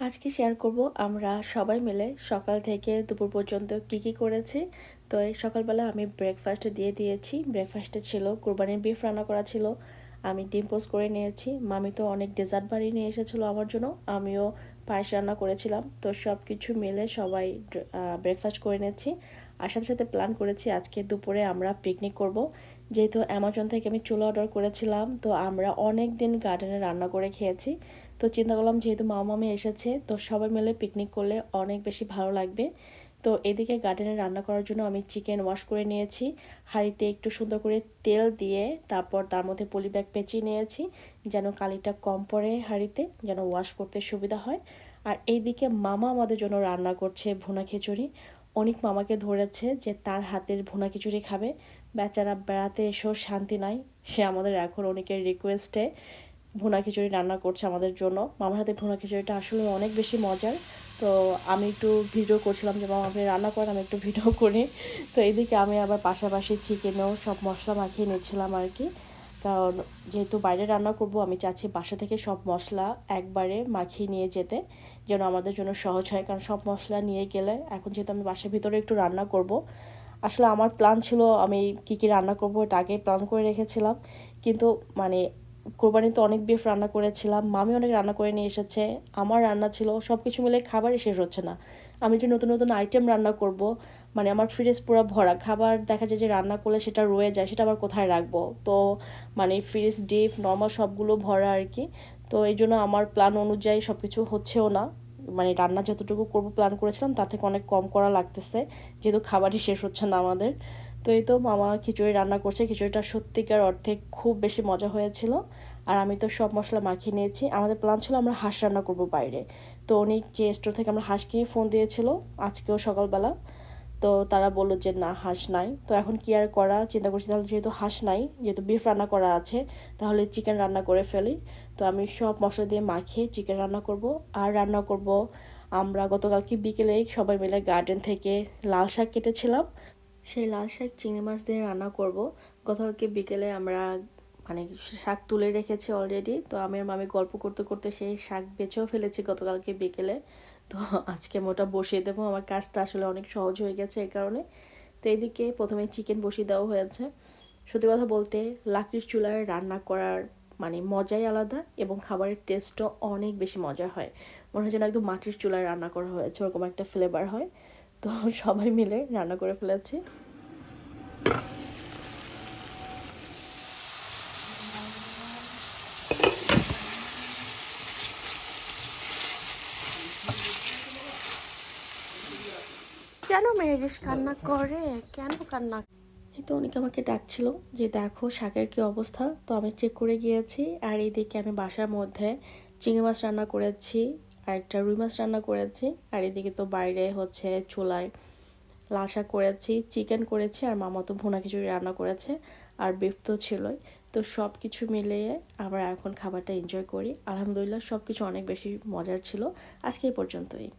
আজকে শেয়ার করব আমরা সবাই মিলে সকাল থেকে দুপুর পর্যন্ত কি করেছি। তো এই সকালবেলা আমি ব্রেকফাস্ট দিয়ে দিয়েছি। ব্রেকফাস্টে ছিল কুরবানির বিফ রান্না করা ছিল, আমি ডিম পোস্ট করে নিয়েছি। মামি তো অনেক ডেজার্ট বানিয়ে নিয়ে এসেছিলো আমার জন্য, আমিও পায়েস রান্না করেছিলাম। তো সব কিছু মিলে সবাই ব্রেকফাস্ট করে নিয়েছি। আর সাথে সাথে প্ল্যান করেছি আজকে দুপুরে আমরা পিকনিক করব। যেহেতু অ্যামাজন থেকে আমি চুলা অর্ডার করেছিলাম, তো আমরা অনেক দিন গার্ডেনে রান্না করে খেয়েছি। তো চিন্তা করলাম যেহেতু মামা এসেছে, তো সবাই মিলে পিকনিক করলে অনেক বেশি ভালো লাগবে। তো এদিকে গার্ডেনে রান্না করার জন্য আমি চিকেন ওয়াশ করে নিয়েছি। হাঁড়িতে একটু সুন্দর করে তেল দিয়ে তারপর তার মধ্যে পলি ব্যাগ পেঁচিয়ে নিয়েছি, যেন কালিটা কম পড়ে হাঁড়িতে, যেন ওয়াশ করতে সুবিধা হয়। আর এইদিকে মামা আমাদের জন্য রান্না করছে ভুনা খিচুড়ি। অনেক মামাকে ধরেছে যে তার হাতের ভুনা খিচুড়ি খাবে। বেচারা বেড়াতে এসেও শান্তি নাই, সে আমাদের এখন অনেকের রিকোয়েস্টে ভুনা খিচুড়ি রান্না করছে আমাদের জন্য। মামার হাতে ভুনা খিচুড়িটা আসলে অনেক বেশি মজার। তো আমি একটু ভিডিও করছিলাম যে মামা আপনি রান্না করেন, আমি একটু ভিডিও করি। তো এইদিকে আমি আবার পাশাপাশি চিকেনেও সব মশলা মাখিয়ে নিচ্ছিলাম আর কি। কারণ যেহেতু বাইরে রান্না করব, আমি চাচ্ছি বাসা থেকে সব মশলা একবারে মাখিয়ে নিয়ে যেতে, যেন আমাদের জন্য সহজ হয়। কারণ সব মশলা নিয়ে গেলে এখন যেহেতু আমি বাসার ভিতরে একটু রান্না করব, আসলে আমার প্ল্যান ছিল আমি কী রান্না করব এটা আগেই প্ল্যান করে রেখেছিলাম। কিন্তু মানে কোরবানিতে অনেক বিফ রান্না করেছিলাম, মামি অনেক রান্না করে নিয়ে এসেছে, আমার রান্না ছিল, সব কিছু মিলে খাবারই শেষ হচ্ছে না। আমি যে নতুন নতুন আইটেম রান্না করব, মানে আমার ফ্রিজ পুরো ভরা খাবার, দেখা যায় যে রান্না করলে সেটা রয়ে যায়, সেটা আবার কোথায় রাখবো। তো মানে ফ্রিজ ডিপ নর্মাল সবগুলো ভরা আর কি। তো এই জন্য আমার প্ল্যান অনুযায়ী সব কিছু হচ্ছেও না। মানে রান্না যতটুকু করব প্ল্যান করেছিলাম তার থেকে অনেক কম করা লাগতেছে, যেহেতু খাবারই শেষ হচ্ছে না আমাদের। তো এই তো মামা খিচুড়ি রান্না করছে, খিচুড়িটা সত্যিকার অর্থে খুব বেশি মজা হয়েছিল। আর আমি তো সব মশলা মাখিয়ে নিয়েছি। আমাদের প্ল্যান ছিল আমরা হাঁস রান্না করব বাইরে। তো উনি যে স্টোর থেকে আমরা হাঁস কিনে ফোন দিয়েছিল আজকেও সকালবেলা, তো তারা বললো যে না হাঁস নাই। তো এখন কি আর করা, চিন্তা করছি তাহলে যেহেতু হাঁস নাই, যেহেতু বিফ রান্না করা আছে, তাহলে চিকেন রান্না করে ফেলি। তো আমি সব মশলা দিয়ে মাখিয়ে চিকেন রান্না করব। আর রান্না করব আমরা গতকালকে বিকেলেই সবাই মিলে গার্ডেন থেকে লাল শাক কেটেছিলাম, সেই লাল শাক চিংড়ি মাছ দিয়ে রান্না করব। গতকালকে বিকেলে আমরা মানে শাক তুলে রেখেছি অলরেডি। তো আমি আর মামি গল্প করতে করতে সেই শাক বেছেও ফেলেছি গতকালকে বিকেলে। তো আজকে আমি ওটা বসিয়ে দেবো, আমার কাজটা আসলে অনেক সহজ হয়ে গেছে এই কারণে। তো এইদিকে প্রথমে চিকেন বসিয়ে দেওয়া হয়েছে। সত্যি কথা বলতে লাকড়ির চুলায় রান্না করার মানে মজাই আলাদা, এবং খাবারের টেস্টও অনেক বেশি মজা হয়। মনে হয় যেন একদম মাটির চুলায় রান্না করা হয়েছে, ওরকম একটা ফ্লেভার হয়। তো সবাই মিলে রান্না করে ফেলেছি। কেন মেহেরিস কান্না করে, কেন কান্না? এই তো অনেকে আমাকে ডাকছিল যে দেখো শাকের কি অবস্থা। তো আমি চেক করে গিয়েছি। আর এইদিকে আমি বাসার মধ্যে চিংড়ি মাছ রান্না করেছি, আর একটা রুই মাছ রান্না করেছি। আর এদিকে তো বাইরে হচ্ছে চুলায় লাল শাক করেছি, চিকেন করেছি, আর মামা তো ভুনা খিচুড়ি রান্না করেছে, আর বিফ তো ছিলই। তো সব কিছু মিলিয়ে আমরা এখন খাবারটা এনজয় করি। আলহামদুলিল্লাহ সব কিছু অনেক বেশি মজার ছিল। আজকে এই পর্যন্তই।